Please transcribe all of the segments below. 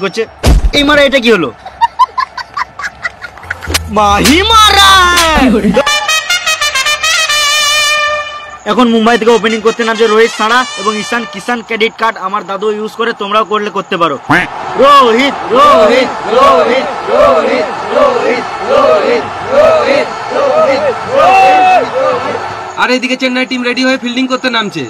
করছে। এই মারা, এটা কি হলো? মাহি মারা। এখন মুম্বাই থেকে ওপেনিং করতে নামছে রোহিত সানা এবং ঈশান কিষান। ক্রেডিট কার্ড আমার দাদু ইউজ করে, তোমরাও করলে করতে পারো। রোহিত রোহিত রোহিত রোহিত রোহিত রোহিত রোহিত রোহিত। আর এদিকে চেন্নাই টিম রেডি হয়ে ফিল্ডিং করতে নামছে।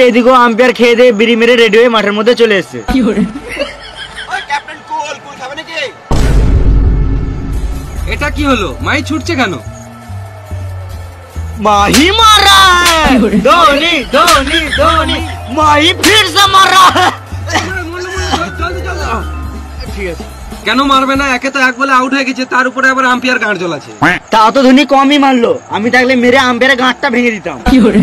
এদিকেও আম্পায়ার খেয়ে দিয়ে বিড়ি মেরে রেডি হয়ে মাঠের মধ্যে চলে এসেছে। এটা কি হলো? মাই ছুটছে কেন? माही मारा है। धोनी धोनी धोनी माही फिर से मारा है। ঠিক আছে, কেন মারবে না? একে তো এক বলে আউট হয়ে গেছে, তার উপরে আবার আম্পায়ার গাঁড় জ্বলাছে। তাও তো ধোনি কমই মারলো, আমি থাকলে মেরে আম্পায়ারের গাঁটটা ভেঙে দিতাম। কি হলো?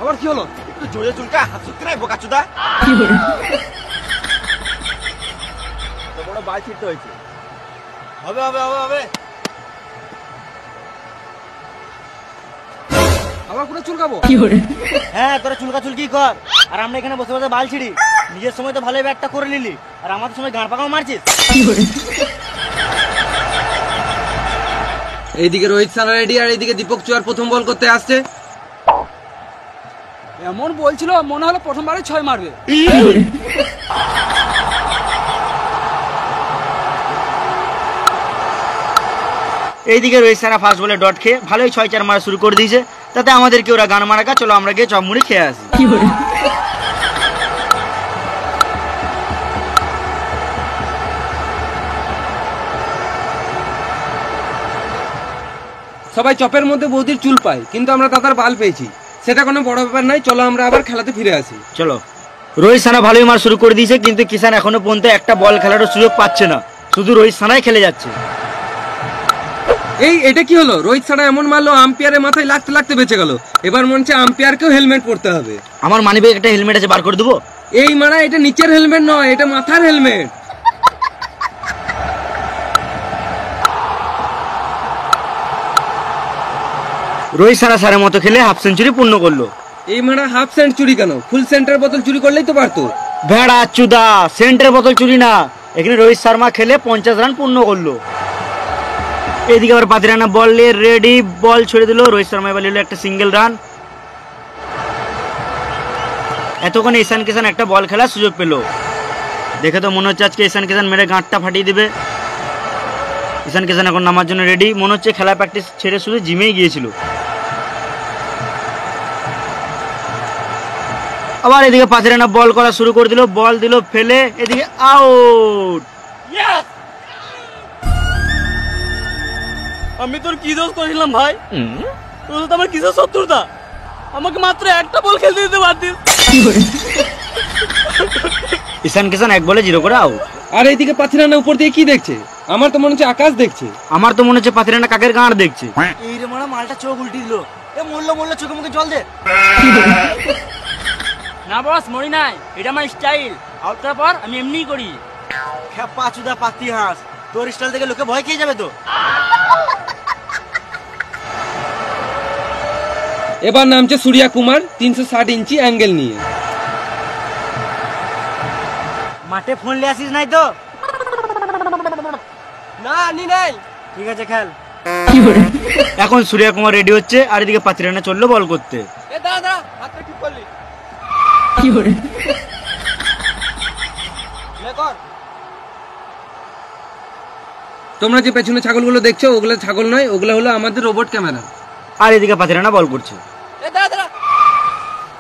আবার কি হলো? একটু জোরে চুলকা হাত সুতরাই বোকাচুদা। তো বড় বাই ফিরতে হয়েছে। হবে হবে হবে হবে। আবার পুরো চুলকাবো? হ্যাঁ, তোরা চুলকা চুলকি কর, আর আমরা এখানে বসে বসে বাল ছিড়ি। নিজের সময় তো ভালোই ব্যাটটা করে নিলি, আর আমাদের সময় গাঁড় পাকাও মারছিস। এইদিকে রোহিত সানা রেডি, আর এইদিকে দীপক চুয়ার প্রথম বল করতে আসছে। এমন বলছিল মনে হলো প্রথমবারে 6 মারবে। এইদিকে রোহিত সানা ফার্স্ট বলে ডট খেয়ে ভালোই 6-4 মারা শুরু করে দিয়েছে। তাতে আমাদেরকে ওরা গান মারাকা, চলো আমরা গিয়ে চপমুড়ি খেয়ে আসি। সবাই চপের মধ্যে বৌদির চুল পায়, কিন্তু আমরা দাদার বাল পেয়েছি, সেটা কোনো বড় ব্যাপার নাই। চলো আমরা আবার খেলাতে ফিরে আসি। চলো। রোহিত সানা ভালোই মার শুরু করে দিয়েছে, কিন্তু কিষান এখনো পর্যন্ত একটা বল খেলারও সুযোগ পাচ্ছে না, শুধু রোহিত সানাই খেলে যাচ্ছে। এটা কি হলো? রোহিত সানা এমন মারলো, আম্পায়ারের মাথায় লাগতে লাগতে বেঁচে গেল। এবার মনে হচ্ছে আম্পায়ারকেও হেলমেট পরতে হবে। আমার মানিব্যাগে একটা হেলমেট আছে, বার করে দেবো। এই মারা, এটা নিচের হেলমেট নয়, এটা মাথার হেলমেট। রোহিত সানা সারের মতো খেলে হাফ সেঞ্চুরি পূর্ণ করলো। এই মারা হাফ সেঞ্চুরি কেন? ফুল সেন্টার বোতল চুরি করলেই তো পারতো। ভেড়া চুদা, সেন্টার বোতল চুরি না, এখানে রোহিত শর্মা খেলে 50 রান পূর্ণ করলো। এদিকে আবার 5 রানা বল নিয়ে রেডি, বল ছেড়ে দিল। রোহিত শর্মা এবার নিল একটা সিঙ্গেল রান। এতক্ষণে ঈশান কিষান একটা বল খেলার সুযোগ পেল। দেখে তো মনে হচ্ছে আজকে ঈশান কিষান মেরে গাঁটটা ফাটিয়ে দিবে। ঈশান কিষান এখন নামার জন্য রেডি, মনে হচ্ছে খেলা প্র্যাকটিস ছেড়ে শুধু জিমেই গিয়েছিল। আবার এদিকে 5 রানা বল করা শুরু করে দিল, বল দিল ফেলে, এদিকে আউট। আমি তোর কি দোষ করেছিলাম ভাই? তোর তো আমার কিসের শত্রুতা? আমাকে মাত্র একটা বল খেলতে দিতে পারতিস। ঈশান কিষান 1 বলে 0 করে আউট। আর এইদিকে 5 রানা উপর দিয়ে কি দেখছে? আমার তো মনে হচ্ছে আকাশ দেখছে। আমার তো মনে হচ্ছে 5 রানা কাকের গাঁড় দেখছে। এই রে মারা, মালটা চোখ উল্টি দিল। এ মরলো মরলো, চোখে মুখে জল দে। না বস, মরি নাই, এটা আমার স্টাইল। আউট করার পর আমি এমনিই করি। খেপা চুদা পাতি হাঁস, তোর স্টাইল থেকে লোকে ভয় খেয়ে যাবে তো। এবার নামছে সূর্যা কুমার 360 ইঞ্চি অ্যাঙ্গেল নিয়ে। মাঠে ফোন নিয়ে আসিস নাই তো? না নি নাই। ঠিক আছে, খেল। এখন সূর্যা কুমার রেডি হচ্ছে, আর এদিকে 5 রানা চললো বল করতে। এ দাঁড়া দাঁড়া, হাতটা ঠিক করলি। তোমরা যে পেছনে ছাগলগুলো দেখছো, ওগুলো ছাগল নয়, ওগুলো হলো আমাদের রোবট ক্যামেরা। আর এদিকে 5 রানা বল করছে। এ দাঁড়া দাঁড়া,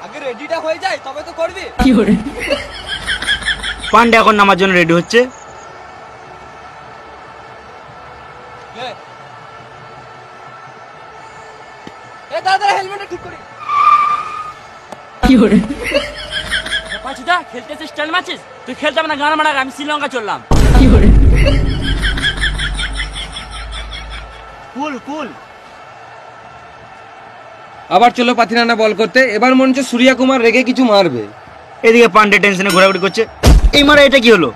আগে রেডিটা হয়ে যায় তবে তো করবি। পান্ডে এখন নামার জন্য রেডি হচ্ছে। এ দাঁড়া দাঁড়া, হেলমেটটা ঠিক করি। পাঁচুদা, খেলতে স্টাইল মারছিস? তুই খেলতে হবে না, গান মারা, আমি শ্রীলঙ্কা চললাম। কুল কুল। আবার চলো পাথিরানা বল করতে। এবার মনে হচ্ছে সূর্যা কুমার রেগে কিছু মারবে। এদিকে পান্ডে টেনশনে ঘোরাঘুরি করছে। এই মারা এটা কি হলো?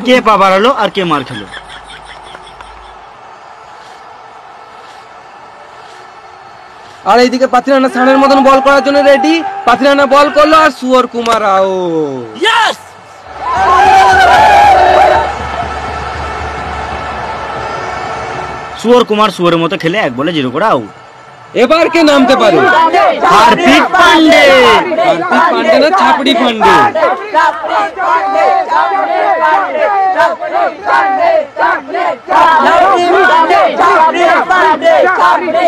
কে পা বাড়ালো আর কে মার খেলো? আর এইদিকে পাথিরানা সানের মতন বল করার জন্য রেডি। পাথিরানা বল করলো আর সুয়র কুমার আউট। ইয়েস! সুয়র কুমার সুয়রের মতো খেলে 1 বলে 0 করে আউট। এবার কে নামতে পারে? হার্দিক পান্ডে। হার্দিক পান্ডে না ছাপড়ি পান্ডে?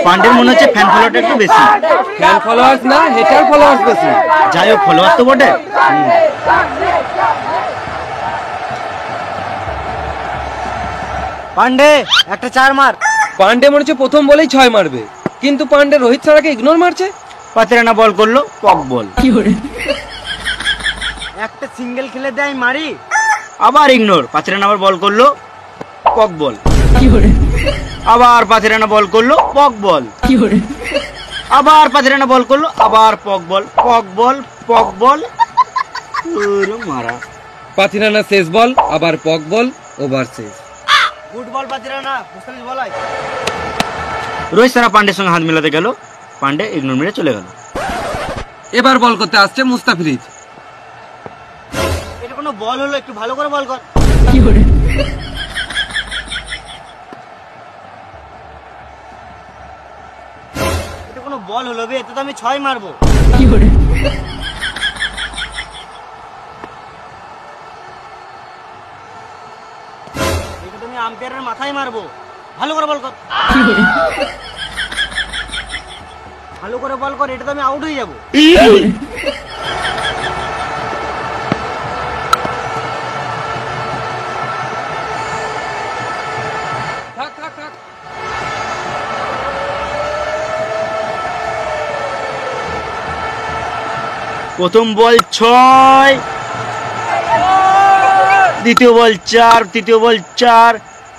পান্ডের মনে হচ্ছে ফ্যান ফলোয়ারটা একটু বেশি। ফ্যান ফলোয়ার্স না, হেটার ফলোয়ার্স বেশি। যাই হোক, ফলোয়ার তো বটে। পান্ডে একটা 4 মার। পান্ডে মনে হচ্ছে প্রথম বলেই 6 মারবে, কিন্তু পান্ডে রোহিত ছাড়াকে ইগনোর মারছে। পাথিরানা বল করলো, পক বল। একটা সিঙ্গেল খেলে দেয় মারি, আবার ইগনোর। পাথিরানা আবার বল করলো, পক বল। আবার পাথিরানা বল করলো, পক বল। আবার পাথিরানা বল করলো, আবার পক বল। পক বল, পক বল, মারা। পাথিরানা শেষ বল, আবার পক বল, ওভার শেষ। গুড বল পাথিরানা, মুস্তাফিজ বল। রোহিত সারা পান্ডের সঙ্গে হাত মেলাতে গেল, পান্ডে ইগনোর মেরে চলে গেল। এবার বল করতে আসছে মুস্তাফিজ। এটা কোনো বল হলো? একটু ভালো করে বল কর। এটা কোনো বল হলো বে? এতে তো আমি 6 মারবো। এটা তুমি আম্পায়ারের মাথায় মারবো। ভালো করে বল কর। ভালো করে বল কর, এটা তো আমি আউট হয়ে যাবো। থাক থাক থাক। প্রথম বল 6, দ্বিতীয় বল 4, তৃতীয় বল 4,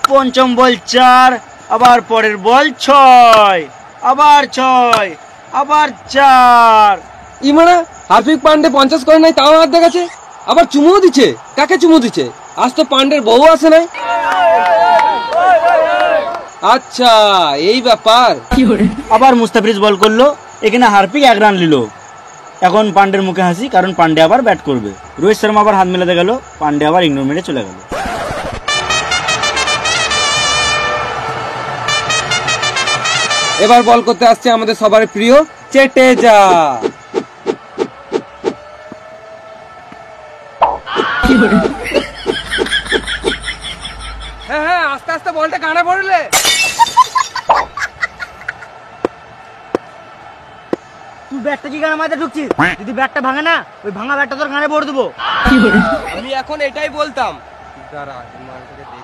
পঞ্চম বল 4, আবার পরের বল 6, আবার 6, আবার 4। ইমারা হার্দিক পান্ডে 50 করে নাই, তাও হাত দেখাচ্ছে। আবার চুমুও দিচ্ছে। কাকে চুমু দিচ্ছে? আজ তো পান্ডের বউ আসে নাই। আচ্ছা, এই ব্যাপার। আবার মুস্তাফিজ বল করলো, এখানে হার্দিক 1 রান নিল। এখন পান্ডের মুখে হাসি, কারণ পান্ডে আবার ব্যাট করবে। রোহিত শর্মা আবার হাত মেলাতে গেল, পান্ডে আবার ইগনোর মেরে চলে গেল। এবার বল করতে আসছে আমাদের সবার প্রিয় চেটেজা। হ্যাঁ হ্যাঁ, আস্তে আস্তে বলটা কানে পড়লে। তুই ব্যাটটা কি গানে মাথায় ঢুকছিস? যদি ব্যাটটা ভাঙে না, ওই ভাঙা ব্যাটটা তোর গানে ভরে দেবো। আমি এখন এটাই বলতাম। দাঁড়া, দেখছি।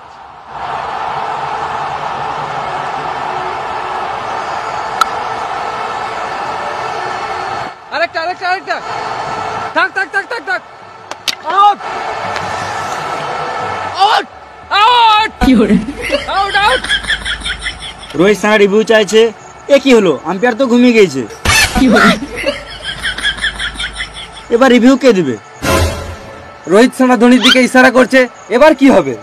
আরেকটা আরেকটা আরেকটা। থাক থাক থাক থাক থাক। Out out out out out. Rohit সানা রিভিউ চাইছে। এ কি হলো? আম্পায়ার তো ঘুমিয়ে গিয়েছে। এবার রিভিউ কে দিবে? রোহিত শর্মা ধোনির দিকে ইশারা করছে। এবার কি হবে?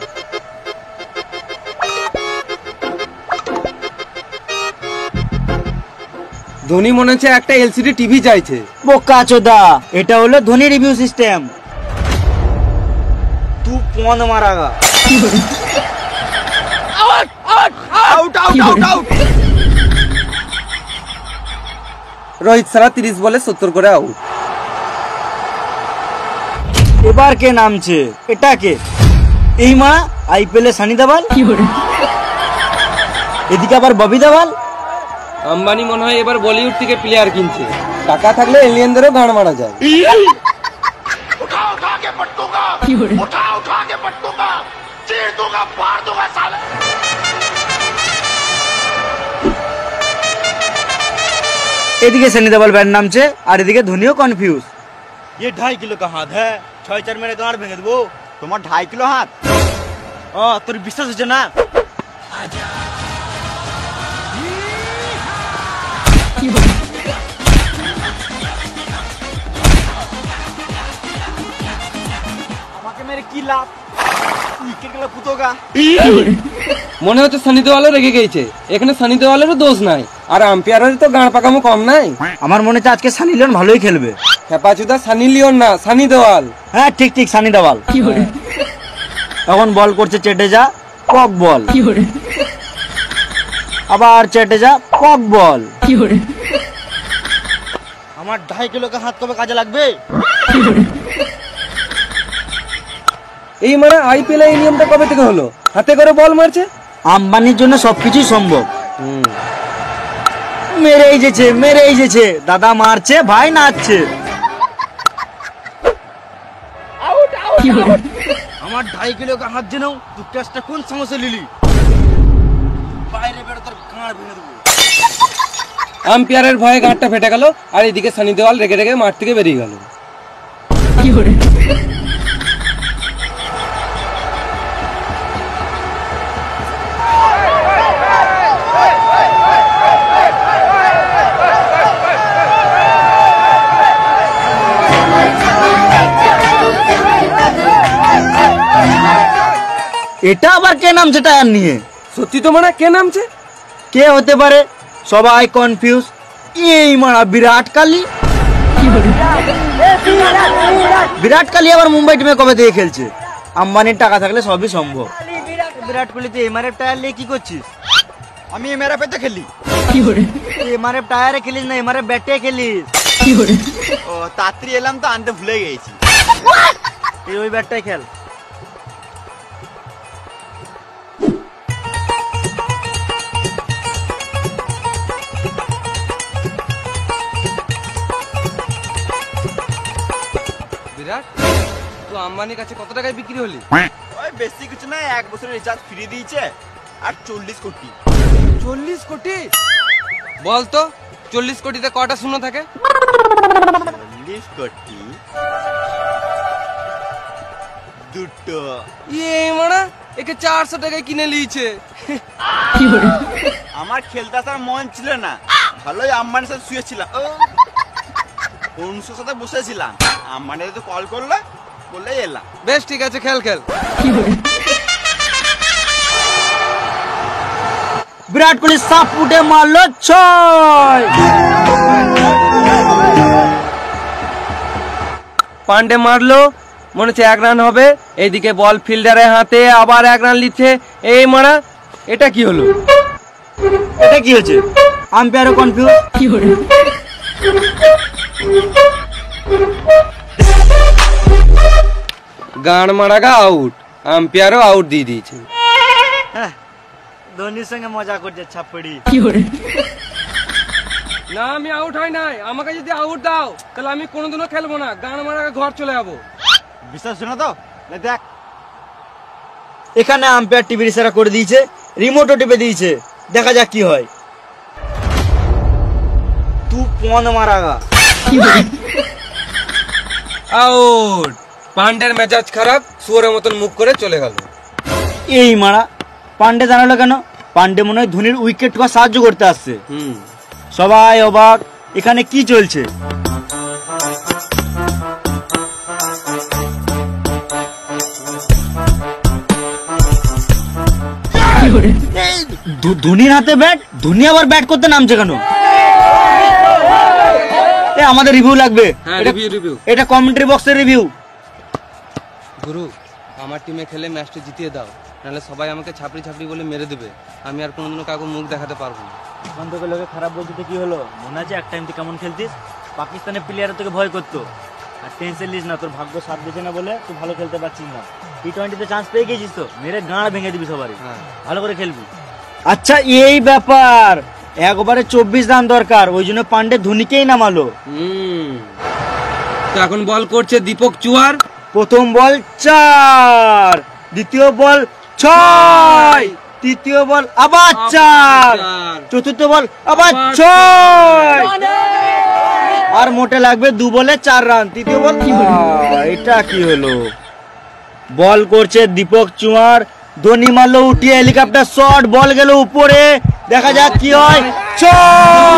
ধোনি মনে হচ্ছে একটা এলসিডি টিভি চাইছে। বোকা চোদা, এটা হলো ধোনি রিভিউ সিস্টেম। তু পন মারাগা। Out out out out out. Rohit Sharma 30 বলে 70 করে আউট। এবার কে নামছে? এটা কে? এই মা আইপিএলে সানি দেওয়াল, এদিকে আবার ববি দেওয়াল। আম্বানি মনে হয় এবার বলিউড থেকে প্লেয়ার কিনছে। টাকা থাকলে এলিয়েনদেরও গান মারা যায়। এদিকে সানি দেওয়াল ব্যাট নামছে, আর এদিকে ধোনিও কনফিউজ। ये 2.5 किलो का हाथ है, 6-4 मेरे गांड भेंगे देबो। তোমার 2.5 কিলো হাত? তোর বিশ্বাস হচ্ছে না? আমাকে মেরে কি লাভ? উইকেট গেল পুতোগা। মনে হচ্ছে সানি দেওয়ালও রেগে গেছে। এখানে সানি দেওয়ালেরও দোষ নাই, আর আম্পায়ারের তো গাঁড় পাকামো কম নাই। আমার মনে হচ্ছে আজকে সানি লিওন ভালোই খেলবে। হেপাচুদা সানি লিওন না, সানি দেওয়াল। হ্যাঁ ঠিক ঠিক, সানি দেওয়াল। এখন বল করছে চেটেজা, কক বল। আবার চেটেজা, কক বল। আমার 2.5 কিলোকে হাত কবে কাজে লাগবে? এই মানে আইপিএল এই নিয়মটা কবে থেকে হলো? হাতে করে বল মারছে। আম্বানির জন্য সবকিছুই সম্ভব। মেরেই যেছে দাদা, মারছে ভাই নাচছে। আমার 2.5 কিলোকে হাত জেনেও তুই ক্যাচটা কোন সমস্যা লিলি? বাইরে বেরো, তোর গাঁড় ভেঙে দেবো। আম্পায়ারের ভয়ে গাঁটটা ফেটে গেল, আর এদিকে সানি দেওয়াল রেগে রেগে মাঠ থেকে বেরিয়ে গেল। এটা আবার কে নামছে টায়ার নিয়ে? সত্যি তো মানে কে নামছে? কে হতে পারে? সবাই কনফিউজ। এই মারা বিরাট কোহলি। বিরাট কোহলি আবার মুম্বাই টিমে কবে থেকে খেলছে? আম্বানির টাকা থাকলে সবই সম্ভব। বিরাট কোহলি তুই এমআরএফ টায়ার নিয়ে কি করছিস? আমি এমআরএফ এ খেলি। এমআরএফ টায়ারে খেলিস না, এমআরএফ ব্যাটে খেলিস। ও তাড়াতাড়ি এলাম তো, আনতে ভুলে গেছি। এই ওই ব্যাটটাই খেল। বিরাট, তো আম্বানির কাছে কত টাকায় বিক্রি হলি? ওই বেশি কিছু না, 1 বছরের রিচার্জ ফ্রি দিয়েছে আর 40 কোটি। 40 কোটি? বলতো 40 কোটিতে কটা শূন্য থাকে? 40 কোটি দুটো। এই মারা একে 400 টাকায় কিনে লিয়েছে। আমার খেলতে আসার মন ছিল না, ভালোই আম্বানির সাথে শুয়েছিলাম। অনুষ্কার সাথে বসেছিলাম, আম্বানি তো কল করলো, বলে এলাম। বেশ ঠিক আছে, খেল খেল। বিরাট কোহলি সাপ ফুটে মারলো 6। পান্ডে মারলো, মনে হচ্ছে 1 রান হবে। এইদিকে বল ফিল্ডারের হাতে, আবার 1 রান লিচ্ছে। এই মারা, এটা কি হলো? এটা কি হচ্ছে? আম্পায়ারও কনফিউজ। গান মারাগা আউট, আম্পায়ারও আউট দিয়ে দিয়েছে। ধোনির সঙ্গে মজা করছে ছাপড়ি। না, আমি আউট হয় নাই। আমাকে যদি আউট দাও তাহলে আমি কোনোদিনও খেলবো না। গান মারাগা ঘর চলে যাবো। বিশ্বাস শোনা তো দেখ, এখানে আম্পায়ার টিভির ইশারা করে দিয়েছে, রিমোটও টিপে দিয়েছে। দেখা যাক কি হয়। তু পন মারাগা। আউট। পান্ডের মেজাজ খারাপ, শুয়োরের মতন মুখ করে চলে গেল। এই মারা, পান্ডে জানালো কেন? পান্ডে মনে হয় ধোনির উইকেট ঠোকা সাহায্য করতে আসছে। সবাই অবাক, এখানে কি চলছে? ধোনির হাতে ব্যাট, ধোনি আবার ব্যাট করতে নামছে কেন? আমাদের রিভিউ লাগবে। এটা কমেন্ট্রি বক্সের রিভিউ। গুরু, আমার টিমে খেলে ম্যাচটা জিতিয়ে দাও, নাহলে সবাই আমাকে ছাপড়ি ছাপড়ি বলে মেরে দেবে। আমি আর কোনোদিনও কাউকে মুখ দেখাতে পারবো না। এখন তোকে লোকে খারাপ বলতে কি হলো? মনে আছে এক টাইম তুই কেমন খেলতিস? পাকিস্তানের প্লেয়ার তোকে ভয় করতো। আর টেনশন নিস না, তোর ভাগ্য সাথ দিচ্ছে না বলে তুই ভালো খেলতে পারছিস না। টি20তে চান্স পেয়ে গেছিস তো, মেরে গাঁড় ভেঙে দিবি সবারই। ভালো করে খেলবি। আচ্ছা এই ব্যাপার, 1 ওভারে 24 রান দরকার, ওই জন্য পান্ডে ধোনিকেই নামালো। তো এখন বল করছে দীপক চুয়ার। প্রথম বল 4, দ্বিতীয় বল 6, তৃতীয় বল আবার 4, চতুর্থ বল আবার 6, আর মোটে লাগবে 2 বলে 4 রান। তৃতীয় বল। এটা কি হলো? বল করছে দীপক চুয়ার, ধোনি মারলো উঠিয়ে হেলিকপ্টার শট, বল গেল উপরে। দেখা যাক কি হয়। 6